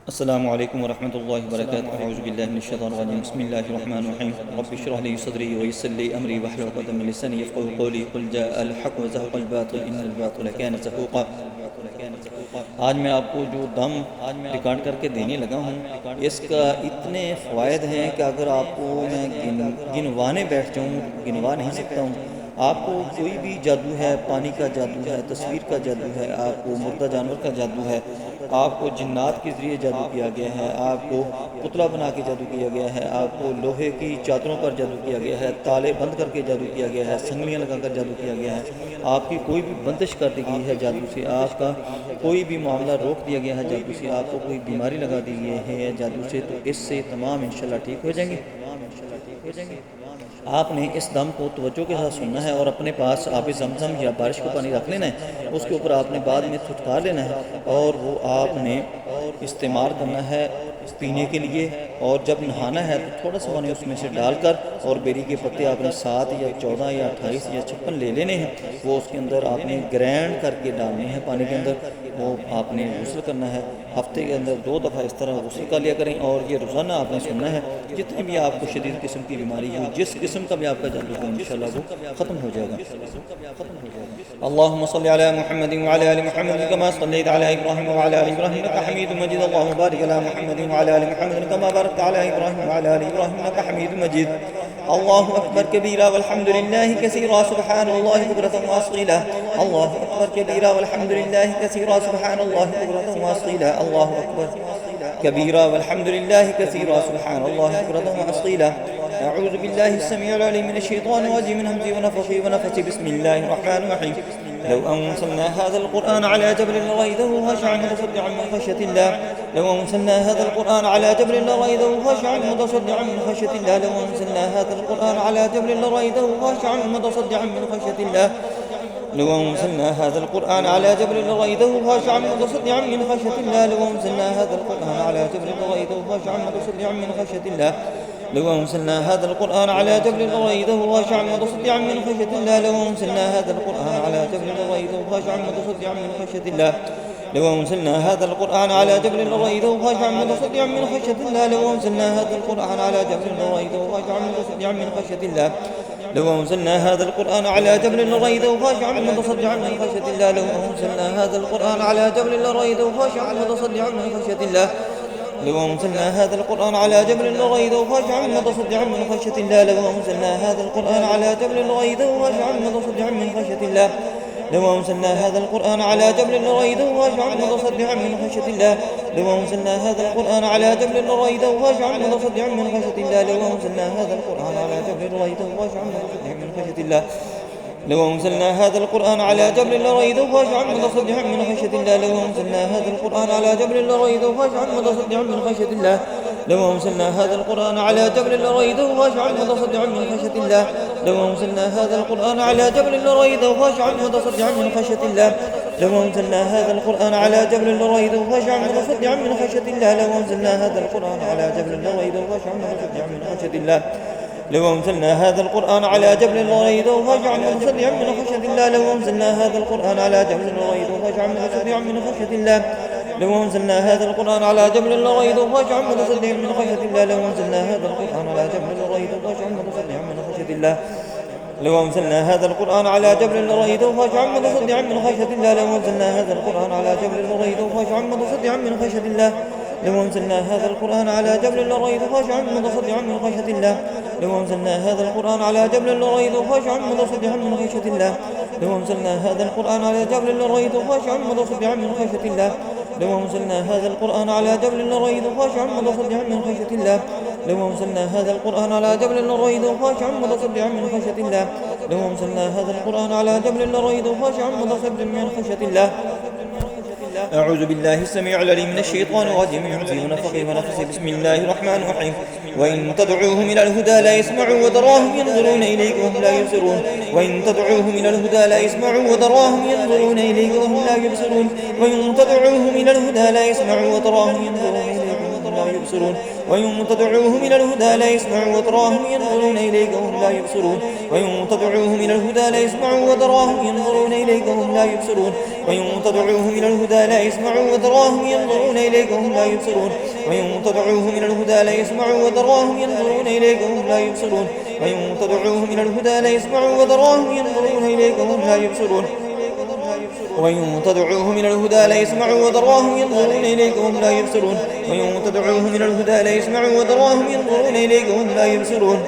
السلام عليكم ورحمة الله وبركاته. أعوذ بالله من الشيطان الرجيم. بسم الله الرحمن الرحيم. رب اشرح لي صدري ويسر لي أمري واحلل عقدة من لساني يفقهوا قولي. قل جاء الحق وزهق الباطل إن الباطل كان زهوقا. आज मैं आपको जो दम रिकॉर्ड करके देने लगा हूँ, इसका इतने फ़वायद हैं कि अगर आपको मैं गिनवाने बैठ जाऊँ गिनवा नहीं सकता हूँ। आपको कोई भी जादू है, पानी का जादू है, तस्वीर का जादू है, आपको मुर्दा जानवर का जादू है, आपको जिन्नात के ज़रिए जादू किया गया है, आपको पुतला बना के जादू किया गया है, आपको लोहे की चादरों पर जादू किया गया है, ताले बंद करके जादू किया गया है, संगलियाँ लगाकर जादू किया गया है, आपकी कोई भी बंदिश कर दी गई है जादू से, आपका कोई भी मामला रोक दिया गया है जादू से, आपको कोई बीमारी लगा दी गई है जादू से, तो इससे तमाम इंशाल्लाह ठीक हो जाएंगे। आपने इस दम को तवज्जो के साथ सुनना है और अपने पास आप ज़मज़म या बारिश का पानी रख लेना है। उसके ऊपर आपने बाद में थुथकार लेना है और वो आपने इस्तेमाल करना है पीने के लिए। और जब नहाना है तो थोड़ा सा पानी उसमें से डालकर और बेरी के पत्ते आपने 7 या 14 या 28 या 56 ले लेने हैं। वो उसके अंदर आपने ग्राइंड करके डालने हैं पानी के अंदर। वो आपने गुस्ल करना है। हफ्ते के अंदर 2 दफ़ा इस तरह गुस्ल कर लिया करें और ये रोज़ाना आपने सुनना है। जितनी भी आपको शदीद किस्म की बीमारी हो, जिस किस्म का भी आपका जादू हो, इंशाल्लाह वो ख़त्म हो जाएगा। अल्लाहुम्मा सल्लि अला मुहम्मद व अला आलि मुहम्मद कमा सल्लैता अला इब्राहीम व अला आलि इब्राहीम इन्नका हमीदुम मजीद। अल्लाहुम्मा बारिक अला मुहम्मद व अला आलि मुहम्मद कमा बारकता अला इब्राहीम व अला आलि इब्राहीम इन्नका हमीदुम मजीद। अल्लाहु अकबर कबीरा वल्हम्दुलिल्लाहि कसीरा सुब्हानल्लाहि बुक्रतन व असीला। अल्लाहु अकबर कबीरा वल्हम्दुलिल्लाहि कसीरा सुब्हानल्लाहि बुक्रतन व असीला। अल्लाहु अकबर कबीरा वल्हम्दुलिल्लाहि कसीरा सुब्हानल्लाहि बुक्रतन व असीला। अऊज़ु बिल्लाहि अस्समीउल अलीम मिनश शैतानिर रजीम मिन हमज़िहि व नफ़ख़िहि व नफ़्सिहि। बिस्मिल्लाहिर रहमानिर रहीम। لو أنزلنا هذا القرآن على جبل لرأيته خاشعا متصدعا من خشية الله. لو أنزلنا هذا القرآن على جبل لرأيته خاشعا متصدعا من خشية الله. لو أنزلنا هذا القرآن على جبل لرأيته خاشعا متصدعا من خشية الله. لو أنزلنا هذا القرآن على جبل لرأيته خاشعا متصدعا من خشية الله. لو أنزلنا هذا القرآن على جبل لرأيته خاشعا متصدعا من خشية الله. لو أنزلنا هذا القرآن على جبل لرأيته خاشعا متصدعا من خشية الله. لو أنزلنا هذا القرآن على جبل لرأيته خاشعا متصدعا من خشية الله. لو أنزلنا هذا القرآن على جبل لرأيته خاشعا متصدعا من خشية الله. لو أنزلنا هذا القرآن على جبل لرأيته خاشعا متصدعا من خشية الله. لو أنزلنا هذا القرآن على جبل لرأيته خاشعا متصدعا من خشية الله. لو أنزلنا هذا القرآن على جبل لرأيته خاشعا متصدعا من خشية الله. لو أنزلنا هذا القرآن على جبل لرأيته خاشعا متصدعا من خشية الله. لو أنزلنا هذا القرآن على جبل لرأيته خاشعا متصدعا من خشية الله. لو أنزلنا هذا القرآن على جبل لرأيته خاشعا متصدعا من خشية الله. لو أنزلنا هذا القرآن على جبل لرأيته خاشعا متصدعا من خشية الله. لو أنزلنا هذا القرآن على جبل لرأيته خاشعا متصدعا من خشية الله. لو أنزلنا هذا القرآن على جبل لرأيته خاشعا متصدعا من خشية الله. لو أنزلنا هذا القرآن على جبل لرأيته خاشعا متصدعا من خشية الله. لو أنزلنا هذا القرآن على جبل لرأيته خاشعا متصدعا من خشية الله. لو أنزلنا هذا القرآن على جبل لرأيته خاشعا متصدعا من خشية الله. لو أنزلنا هذا القرآن على جبل لرأيته خاشعا متصدعا من خشية الله. لو أنزلنا هذا القرآن على جبل لرأيته خاشعا متصدعا من خشية الله. لو أنزلنا هذا القرآن على جبل لرأيته خاشعا متصدعا من خشية الله. لو أنزلنا هذا القرآن على جبل لرأيته خاشعا متصدعا من خشية الله. لو أنزلنا هذا القرآن على جبل لرأيته خاشعا متصدعا من خشية الله. لو أنزلنا هذا القرآن على جبل لرأيته خاشعا متصدعا من خشية الله. لو أنزلنا هذا القرآن على جبل لرأيته خاشعا متصدعا من خشية الله. لو أنزلنا هذا القرآن على جبل لرأيته خاشعا متصدعا من خشية الله. لو أنزلنا هذا القرآن على جبل لرأيته خاشعا متصدعا من خشية الله. لو أنزلنا هذا القرآن على جبل لرأيته خاشعا متصدعا من خشية الله. لو أنزلنا هذا القرآن على جبل لرأيته خاشعا متصدعا من خشية الله. لو أنزلنا هذا القرآن على جبل لرأيته خاشعا متصدعا من خشية الله. لو أنزلنا هذا القرآن على جبل لرأيته خاشعا متصدعا من خشية الله. لو أنزلنا هذا القرآن على جبل لرأيته خاشعا متصدعا من خشية الله. أعوذ بالله السميع العليم من الشيطان الرجيم من همزه ونفخه ونفسه. بسم الله الرحمن الرحيم. وإن تدعوهم إلى الهدى لا يسمعوا وتراهم ينظرون إليك وهم لا يبصرون. وإن تدعوهم إلى الهدى لا يسمعوا وتراهم ينظرون إليك وهم لا يبصرون. وإن تدعوهم إلى الهدى لا يسمعوا وتراهم ينظرون إليك وهم لا يبصرون. وإن تدعوهم إلى الهدى لا يسمعوا وتراهم ينظرون إليك وهم لا يبصرون. وإن تدعوهم إلى الهدى لا يسمعوا وتراهم ينظرون إليك وهم لا يبصرون. وإن تدعوهم إلى الهدى لا يسمعوا وتراهم ينظرون إليك وهم لا يبصرون وإن تدعوهم إلى الهدى لا يسمعوا وتراهم ينظرون إليك وهم لا يبصرون وإن تدعوهم إلى الهدى لا يسمعوا وتراهم ينظرون إليك وهم لا يبصرون وإن تدعوهم إلى الهدى لا يسمعوا وتراهم ينظرون إليك وهم لا يبصرون وإن تدعوهم إلى الهدى لا يسمعوا وتراهم ينظرون إليك وهم لا يبصرون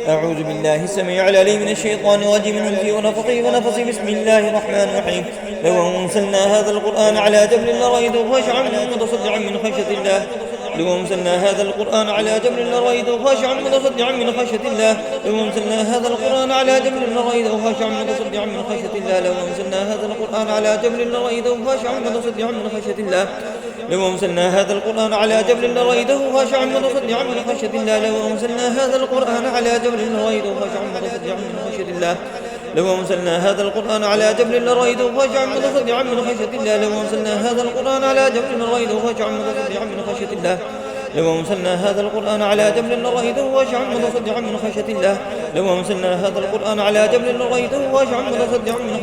أعوذ بالله السميع العليم من الشيطان الرجيم من همزه ونفخه ونفثه بسم الله الرحمن الرحيم لو أنزلنا هذا القرآن على جبل لرأيته خاشعا متصدعا من خشية الله لو أنزلنا هذا القرآن على جبل لرأيته خاشعا متصدعا من خشية الله لو أنزلنا هذا القرآن على جبل لرأيته خاشعا متصدعا من خشية الله لو أنزلنا هذا القرآن على جبل لرأيته خاشعا متصدعا من خشية الله لو أنزلنا هذا القرآن على جبل لرأيته خاشعا متصدعا من خشية الله لو أنزلنا هذا القرآن على جبل لرأيته خاشعا متصدعا من خشية الله لو أنزلنا هذا القرآن على جبل لرأيته خاشعا متصدعا من خشية الله لو أنزلنا هذا القرآن على جبل لرأيته خاشعا متصدعا من خشية الله لو أنزلنا هذا القرآن على جبل لرأيته خاشعا متصدعا من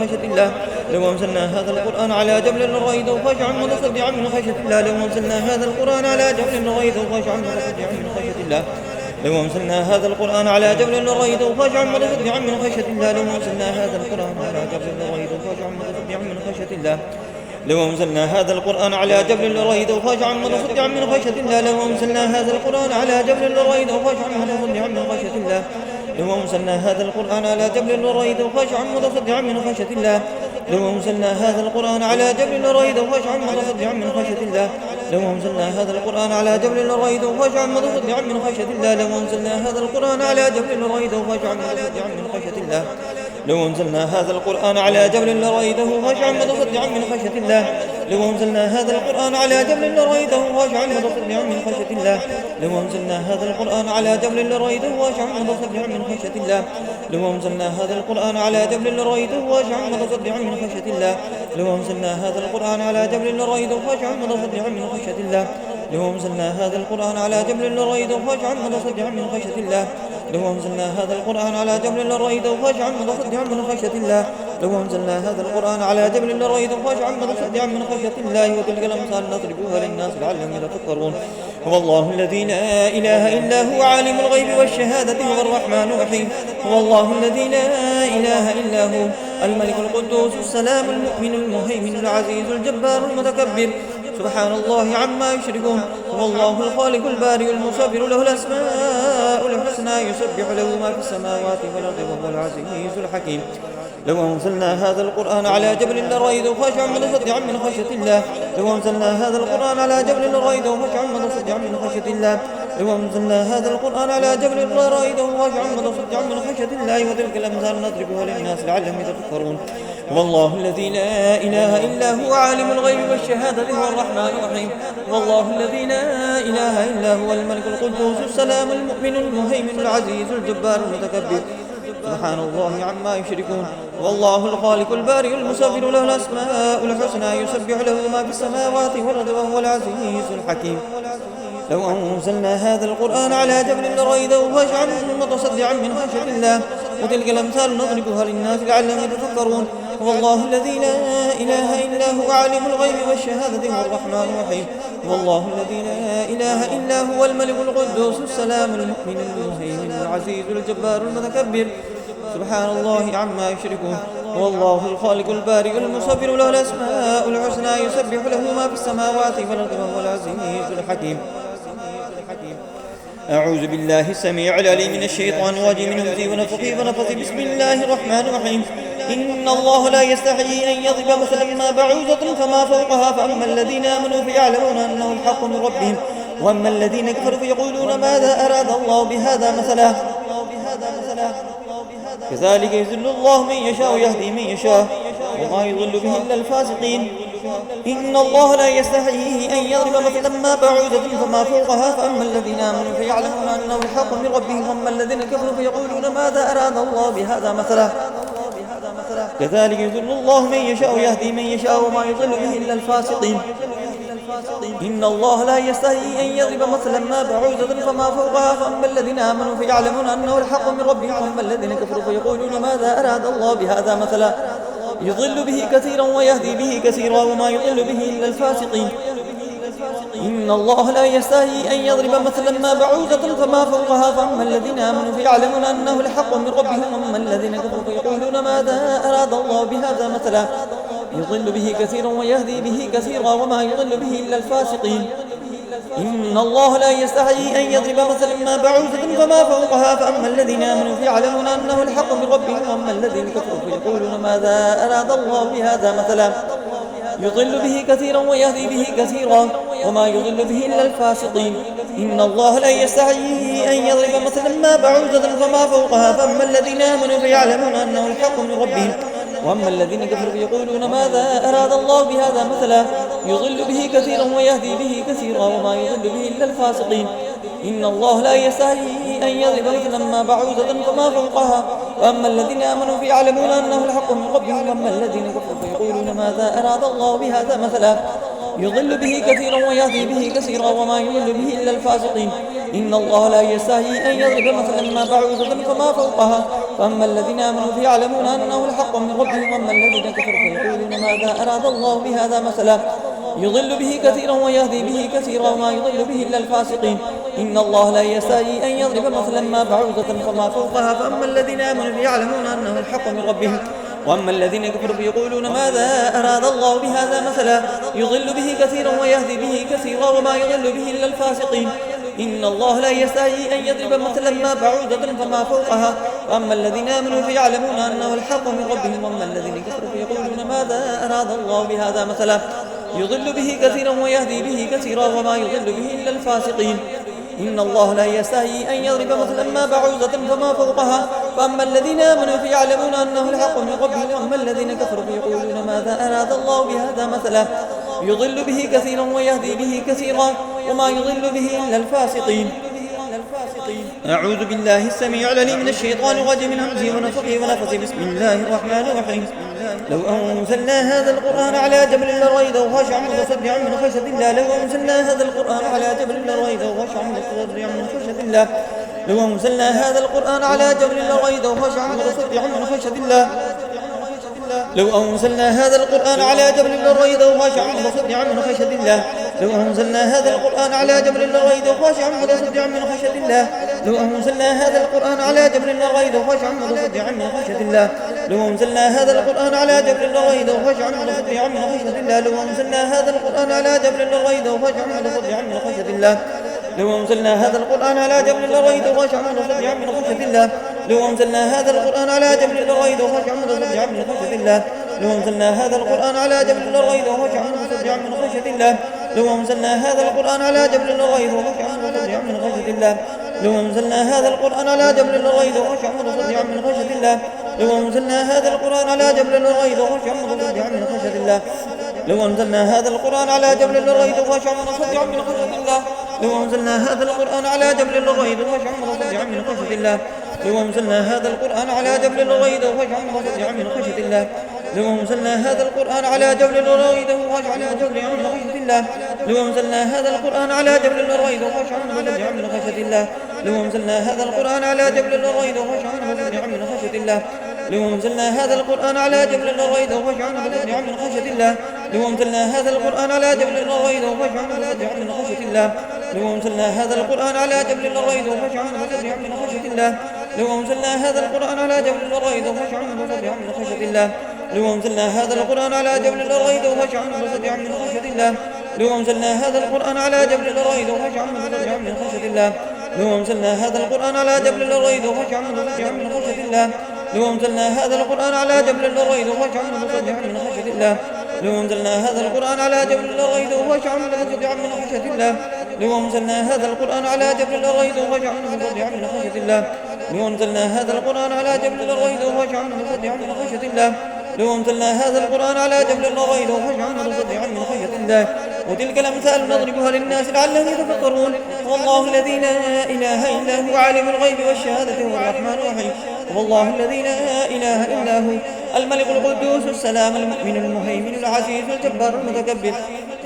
خشية الله لو أنزلنا هذا القرآن على جبل لرأيته خاشعا متصدعا من خشية الله لو أنزلنا هذا القرآن على جبل لرأيته خاشعا متصدعا من خشية الله لو أنزلنا هذا القرآن على جبل لرأيته خاشعا متصدعا من خشية الله لو أنزلنا هذا القرآن على جبل لرأيته خاشعا متصدعا من خشية الله لو أنزلنا هذا القرآن على جبل لرأيته خاشعا متصدعا من خشية الله لو أنزلنا هذا القرآن على جبل لرأيته خاشعا متصدعا من خشية الله لو أنزلنا هذا القرآن على جبل لرأيته خاشعا متصدعا من خشية الله لو أنزلنا هذا القرآن على جبل لرأيته خاشعا متصدعا من خشية الله لو أنزلنا هذا القرآن على جبل لرأيته خاشعا متصدعا من خشية الله لو أنزلنا هذا القرآن على جبل لرأيته خاشعا متصدعا من خشية الله لو أنزلنا هذا القرآن على جبل لرأيته خاشعا متصدعا من خشية الله لو أنزلنا هذا القرآن على جبل لرأيته خاشعا متصدعا من خشية الله لو أنزلنا هذا القرآن على جبل لرأيته خاشعا متصدعا من خشية الله لو أنزلنا هذا القرآن على جبل لرأيته خاشعا متصدعا من خشية الله لو أنزلنا هذا القرآن على جبل لرأيته خاشعا متصدعا من خشية الله لو أنزلنا هذا القرآن على جبل لرأيته خاشعا متصدعا من خشية الله لو أنزلنا هذا القرآن على جبل لرأيته خاشعا متصدعا من خشية الله لو أنزلنا هذا القرآن على جبل لرأيته خاشعا متصدعا من خشية الله لو أنزلنا هذا القرآن على جبل لرأيته خاشعا متصدعا من خشية الله وتلك الأمثال نضربها للناس لعلهم يتفكرون هو الله الذي لا إله إلا هو عالم الغيب والشهادة هو الرحمن الرحيم هو الله الذي لا إله إلا هو الملك القدوس السلام المؤمن المهيمن العزيز الجبار المتكبر سبحان الله عما يشركون هو الله الخالق البارئ المصور له الأسماء الحسنى يسبح له ما في السماوات والأرض وهو العزيز الحكيم لو أنزلنا هذا القرآن على جبل لرأيته خاشعا متصدعا من خشية الله لو أنزلنا هذا القرآن على جبل لرأيته خاشعا متصدعا من خشية الله لو أنزلنا هذا القرآن على جبل لرأيته خاشعا متصدعا من خشية الله وتلك الأمثال نضربها للناس لعلهم يتفكرون هو الله الذي لا إله إلا هو عالم الغيب والشهادة هو الرحمن الرحيم هو الله الذي لا إله إلا هو الملك القدوس السلام المؤمن المهيمن العزيز الجبار المتكبر سبحان الله عما يشركون هو الله الخالق البارئ المصور له الأسماء الحسنى يسبح له ما في السماوات والأرض وهو العزيز الحكيم لو أنزلنا هذا القرآن على جبل لرأيته خاشعا متصدعا من خشية الله وتلك الأمثال نضربها للناس لعلهم يتفكرون هو الله الذي لا إله إلا هو عالم الغيب والشهادة هو الرحمن الرحيم هو الله الذي لا إله إلا هو الملك القدوس السلام المؤمن المهيمن العزيز الجبار المتكبر سبحان الله عما يشركون هو الله الخالق البارئ المصور له الأسماء الحسنى يسبح له ما في السماوات والأرض وهو العزيز الحكيم أعوذ بالله السميع العليم من الشيطان الرجيم من همزه ونفخه ونفثه بسم الله الرحمن الرحيم إن الله لا يستحيي أن يضرب مثلا ما بعوضة فما فوقها فأما الذين آمنوا فيعلمون أنه الحق من ربهم وأما الذين كفروا فيقولون ماذا أراد الله بهذا مثلا كذلك يذل الله من يشاء ويهدي من يشاء وما يضل به إلا الفاسقين إن الله لا يستحيي أن يضرب مثلا ما بعوضة فما فوقها فأما الذين آمنوا فيعلمون أنه الحق من ربهم وأما الذين كفروا فيقولون ماذا أراد الله بهذا مثلا كذلك يذل الله من يشاء ويهدي من يشاء وما يضل به إلا الفاسقين إن الله لا يستحيي أن يضرب مثلا ما بعوضة فما فوقها فأما الذين آمنوا فيعلمون أنه الحق من ربهم وأما الذين كفروا فيقولون ماذا أراد الله بهذا مثلا يضل به كثيرا ويهدي به كثيرا وما يضل به إلا الفاسقين. إن الله لا يستحيي أن يضرب مثلا ما بعوضة فما فوقها فأما الذين آمنوا فيعلمون أنه الحق من ربهم وأما الذين كفروا فيقولون ماذا أراد الله بهذا مثلا يضل به كثيرا ويهدي به كثيرا وما يضل به إلا الفاسقين. إن الله لا يستحيي أن يضرب مثلا ما بعوضة فما فوقها فأما الذين آمنوا فيعلمون أنه الحق من ربهم وأما الذين كفروا فيقولون ماذا أراد الله بهذا مثلا يضل به كثيرا ويهدي به كثيرا وما يضل به إلا الفاسقين. إن الله لا يستحيي أن يضرب مثلا ما بعوضة فما فوقها فأما الذين آمنوا فيعلمون أنه الحق من ربهم وأما الذين كفروا فيقولون ماذا أراد الله بهذا مثلا يضل به كثيرا ويهدي به كثيرا وما يضل به إلا الفاسقين. إن الله لا يستحيي أن يضرب مثلا ما بعوضة فما فوقها وأما الذين آمنوا فيعلمون أنه الحق من ربهم وأما الذين كفروا فيقولون ماذا أراد الله بهذا مثلا يضل به كثيرا ويهدي به كثيرا وما يضل به إلا الفاسقين. إن الله لا يستحيي أن يضرب مثلا ما بعوضة فما فوقها فأما الذين آمنوا فيعلمون أنه الحق من ربهم وأما الذين كفروا فيقولون ماذا أراد الله بهذا مثلا يضل به كثيرا ويهدي به كثيرا وما يضل به إلا الفاسقين. إن الله لا يستحيي أن يضرب مثلا ما بعوضة فما فوقها فأما الذين آمنوا فيعلمون أنه الحق من ربهم وأما الذين كفروا فيقولون ماذا أراد الله بهذا مثلا يضل به كثيرا ويهدي به كثيرا وما يضل به إلا الفاسقين. إن الله لا يستحيي أن يضرب مثلا ما بعوضة فما فوقها وأما الذين آمنوا فيعلمون أنه الحق من ربهم وأما الذين كفروا فيقولون ماذا أراد الله بهذا مثلا يضل به كثيرا ويهدي به كثيرا وما يضل به إلا الفاسقين. إن الله لا يستحيي أن يضرب مثلا ما بعوضة فما فوقها فأما الذين آمنوا فيعلمون أنه الحق من ربهم وأما الذين كفروا فيقولون ماذا أراد الله بهذا مثلا يضل به كثيرا ويهدي به كثيرا وما يضل به إلا الفاسقين. أعوذ بالله السميع العليم من الشيطان الرجيم من همزه ونفخه ونفثه. بسم الله الرحمن الرحيم. لو أنزلنا هذا القرآن على جبل لرأيته خاشعا متصدعا من خشية الله. لو أنزلنا هذا القرآن على جبل لرأيته خاشعا متصدعا من خشية الله. لو أنزلنا هذا القرآن على جبل لرأيته خاشعا متصدعا من خشية الله. لو أنزلنا هذا القرآن على جبل لرأيته خاشعا متصدعا من خشية الله. لو أنزلنا هذا القرآن على جبل لرأيته خاشعا متصدعا من خشية الله. لو أنزلنا هذا القرآن على جبل لرأيته خاشعا متصدعا من خشية الله. لو أنزلنا هذا القرآن على جبل لرأيته خاشعا متصدعا من خشية الله. لو أنزلنا هذا القرآن على جبل لرأيته خاشعا متصدعا من خشية الله. لو أنزلنا هذا القرآن على جبل لرأيته خاشعا متصدعا من خشية الله. لو أنزلنا هذا القرآن على جبل لرأيته خاشعا متصدعا من خشية الله. لو أنزلنا هذا القرآن على جبل لرأيته خاشعا متصدعا من خشية الله. لو أنزلنا هذا القرآن على جبل لرأيته خاشعا متصدعا من خشية الله. لو أنزلنا هذا القرآن على جبل لرأيته خاشعا متصدعا من خشية الله. لو أنزلنا هذا القرآن على جبل لرأيته خاشعا متصدعا من خشية الله. لو أنزلنا هذا القرآن على جبل لرأيته خاشعا متصدعا من خشية الله. لو أنزلنا هذا القرآن على جبل لرأيته خاشعا متصدعا من خشية الله. لو أنزلنا هذا القرآن على جبل لرأيته خاشعا متصدعا من خشية الله. لو أنزلنا هذا القرآن على جبل لرأيته خاشعا متصدعا من خشية الله. لو أنزلنا هذا القرآن على جبل لرأيته خاشعا متصدعا من خشية الله. لو أنزلنا هذا القرآن على جبل لرأيته خاشعا متصدعا من خشية الله. لو أنزلنا هذا القرآن على جبل لرأيته خاشعا متصدعا من خشية الله. لو أنزلنا هذا القرآن على جبل لرأيته خاشعا متصدعا من خشية الله. لو أنزلنا هذا القرآن على جبل لرأيته خاشعا متصدعا من خشية الله. لو أنزلنا هذا القرآن على جبل لرأيته خاشعا متصدعا من خشية الله. لو أنزلنا هذا القرآن على جبل لرأيته خاشعا متصدعا من خشية الله. لو أنزلنا هذا القرآن على جبل لرأيته خاشعا متصدعا من خشية الله. لو أنزلنا هذا القرآن على جبل لرأيته خاشعا متصدعا من خشية الله. لو أنزلنا هذا القرآن على جبل لرأيته خاشعا متصدعا من خشية الله. لو أنزلنا هذا القرآن على جبل لرأيته خاشعا متصدعا من خشية الله. لو أنزلنا هذا القرآن على جبل لرأيته خاشعا متصدعا من خشية الله. لو أنزلنا هذا القرآن على جبل لرأيته خاشعا متصدعا من خشية الله. لو أنزلنا هذا القرآن على جبل لرأيته خاشعا متصدعا من خشية الله. وتلك الأمثال نضربها للناس لعلهم يتفكرون. والله الذي لا إله إلا هو عالم الغيب والشهادة هو الرحمن الرحيم. والله الذي لا إله إلا هو الملك القدوس السلام المؤمن المهيمن العزيز الجبار المتكبر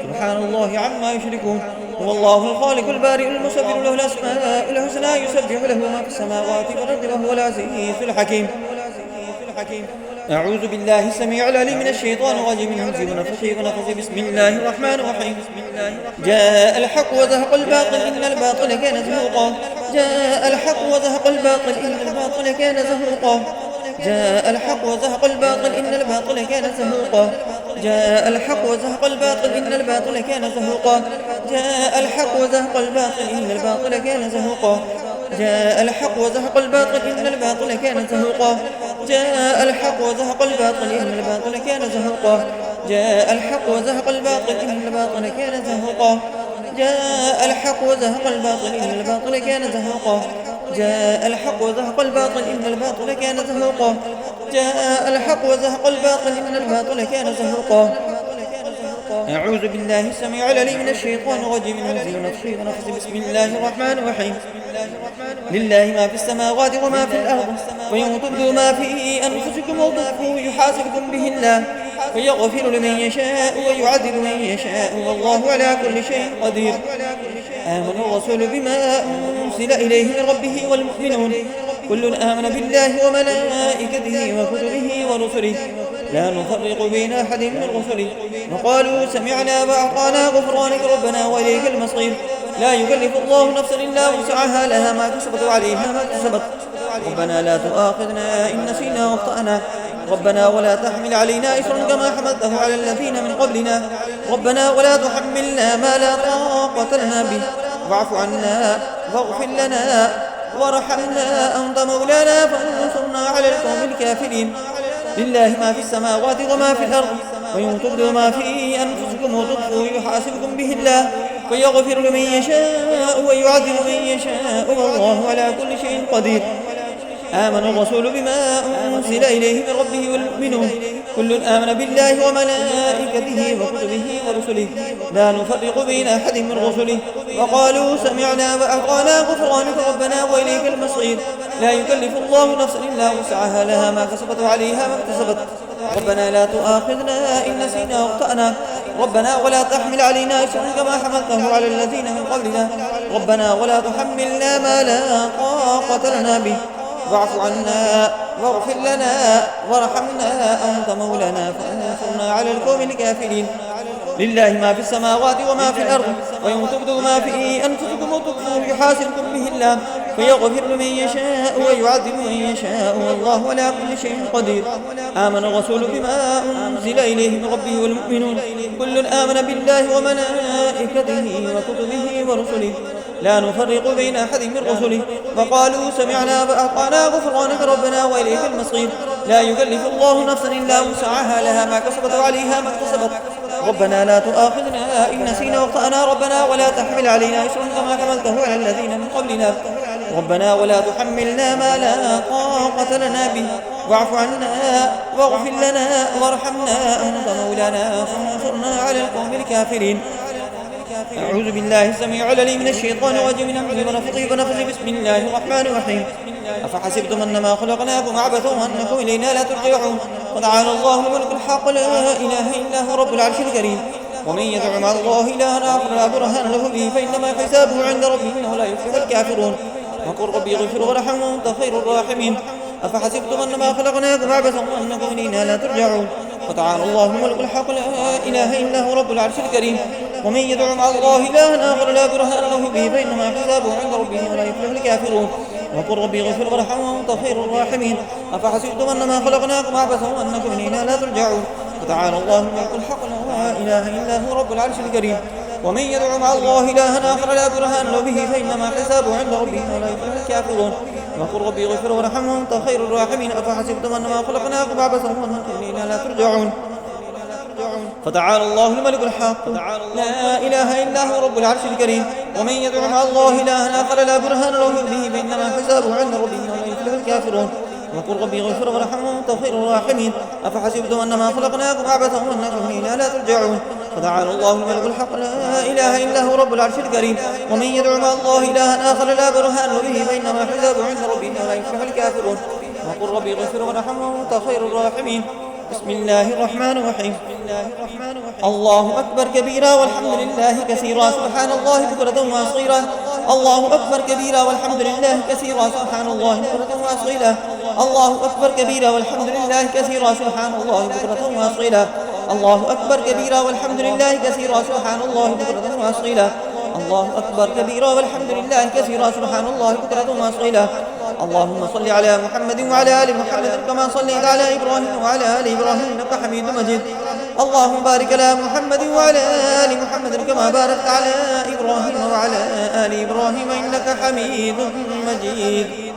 سبحان الله عما يشركون. هو الله الخالق البارئ المصور له الأسماء الحسنى يسبح له ما في السماوات والأرض وهو العزيز الحكيم. أعوذ بالله السميع العليم من الشيطان الرجيم من همزه ونفخه ونفخه. بسم الله الرحمن الرحيم. جاء الحق وزهق الباطل إن الباطل كان زهوقا. جاء الحق وزهق الباطل إن الباطل كان زهوقا. جاء الحق وزهق الباطل إن الباطل كان زهوقا. جاء الحق وزهق الباطل إن الباطل كان زهوقا. جاء الحق وزهق الباطل إن الباطل كان زهوقا. جاء الحق وزهق الباطل إن الباطل كان زهوقا. جاء الحق وزهق الباطل إن الباطل كان زهوقا. جاء الحق وزهق الباطل إن الباطل كان زهوقا. جاء الحق وزهق الباطل إن الباطل كان زهوقا. جاء الحق وزهق الباطل إن الباطل كان زهوقا. جاء الحق وزهق الباطل إن الباطل كان زهوقا. أعوذ بالله السميع العليم من الشيطان الرجيم من همزه ونفخه ونفخه. بسم الله الرحمن الرحيم. لله ما في السماوات وما في الأرض وإن تبدوا ما في أنفسكم أو تخفوه يحاسبكم به الله فيغفر لمن يشاء ويعذب من يشاء والله على كل شيء قدير. آمن الرسول بما أنزل إليه من ربه والمؤمنون كل آمن بالله وملائكته وكتبه ورسله لا نفرق بين أحد من رسله وقالوا سمعنا وأطعنا غفرانك ربنا وإليك المصير. لا يكلف الله نفسا إلا وسعها لها ما كسبت وعليها ما اكتسبت. ربنا لا تؤاخذنا إن نسينا واخطأنا ربنا ولا تحمل علينا إصرا كما حملته على الذين من قبلنا ربنا ولا تحملنا ما لا طاقة لنا به واعف عنا واغفر لنا وارحمنا أنت مولانا فانصرنا على القوم الكافرين. لله ما في السماوات وما في الأرض وإن تبدوا ما في أنفسكم وتخفوه يحاسبكم به الله فيغفر لمن يشاء ويعذب من يشاء والله على كل شيء قدير. آمن الرسول بما أنزل إليه من ربه والمؤمنون كل آمن بالله وملائكته وكتبه ورسله لا نفرق بين أحد من رسله وقالوا سمعنا وأطعنا غفرانك ربنا وإليك المصير. لا يكلف الله نفسا إلا وسعها لها ما كسبت وعليها ما اكتسبت. ربنا لا تؤاخذنا إن نسينا واخطأنا ربنا ولا تحمل علينا إصرا كما حملته على الذين من قبلنا ربنا ولا تحملنا ما لا طاقة لنا به واعف عنا واغفر لنا وارحمنا أنت مولانا فانصرنا على القوم الكافرين. لله ما في السماوات وما في الأرض وإن تبدوا ما في أنفسكم وتخفوه يحاسبكم به الله فيغفر لمن يشاء ويعذب من يشاء والله على كل شيء قدير. آمن الرسول بما أنزل إليه من ربه والمؤمنون كل آمن بالله وملائكته وكتبه ورسله لا نفرق بين أحد من رسله وقالوا سمعنا وأطعنا غفرانك ربنا وإليك المصير. لا يكلف الله نفسا إلا وسعها لها ما كسبت وعليها ما اكتسبت. ربنا لا تؤاخذنا إن نسينا واخطأنا ربنا ولا تحمل علينا إصرا كما حملته على الذين من قبلنا ربنا ولا تحملنا ما لا طاقة لنا به واعف عنا واغفر لنا وارحمنا أنت مولانا فانصرنا على القوم الكافرين. أعوذ بالله السميع العليم من الشيطان الرجيم من همزه ونفخه ونفخه. بسم الله الرحمن الرحيم. أفحسبتم أنما خلقناكم عبثا وأنكم إلينا لا ترجعون وتعالى الله الملك الحق لا إله إلا هو رب العرش الكريم. ومن يدع مع الله إلها آخر لا برهان له به فإنما حسابه عند ربه إنه لا يفلح الكافرون. وقل ربي اغفر وارحم وأنت خير الراحمين. أفحسبتم أنما خلقناكم عبثا وأنكم إلينا لا ترجعون وتعالى الله الملك الحق لا إله إلا هو رب العرش الكريم. ومن يدع مع الله إلها آخر لا برهان له به فإنما حسابه عند ربه ولا يفلح الكافرون. وقل ربي اغفر وارحم وأنت خير الراحمين. أفحسبتم أنما خلقناكم عبثا وأنكم إلينا لا ترجعون وتعالى الله الملك الحق لا إله إلا هو رب العرش الكريم. ومن يدع مع الله إلها آخر لا برهان له به فإنما حسابه عند ربه ولا يفلح الكافرون. وقل ربي اغفر وارحم وأنت خير الراحمين. أفحسبتم أنما خلقناكم عبثا وأنكم إلينا لا ترجعون فتعالى الله الملك الحق لا إله إلا هو رب العرش الكريم. ومن يدع مع الله إلها آخر لا برهان له به فإنما حسابه عند ربه ولا يفلح الكافرون. وقل ربي اغفر وارحم وأنت خير الراحمين. أفحسبتم أنما خلقناكم عبثا وأنكم إلينا لا ترجعون فتعالى الله الملك الحق لا إله إلا هو رب العرش الكريم. ومن يدع مع الله إلها آخر لا برهان له به فإنما حسابه عند ربه ولا يفلح الكافرون. وقل ربي اغفر وارحم وأنت خير الراحمين. بسم الله الرحمن الرحيم. الله أكبر كبيرا والحمد لله كثيرا سبحان الله بكرة وأصيلا. الله أكبر كبيرا والحمد لله كثيرا سبحان الله بكرة وأصيلا. الله أكبر كبيرا والحمد لله كثيرا سبحان الله بكرة وأصيلا. الله أكبر كبيرا والحمد لله كثيرا سبحان الله بكرة وأصيلا. الله أكبر كبيرا والحمد لله كثيرا سبحان الله بكرة وأصيلا. اللهم صل على محمد وعلى آل محمد كما صليت على إبراهيم وعلى آل إبراهيم إنك حميد مجيد. اللهم بارك على محمد وعلى آل محمد كما باركت على إبراهيم وعلى آل إبراهيم إنك حميد مجيد.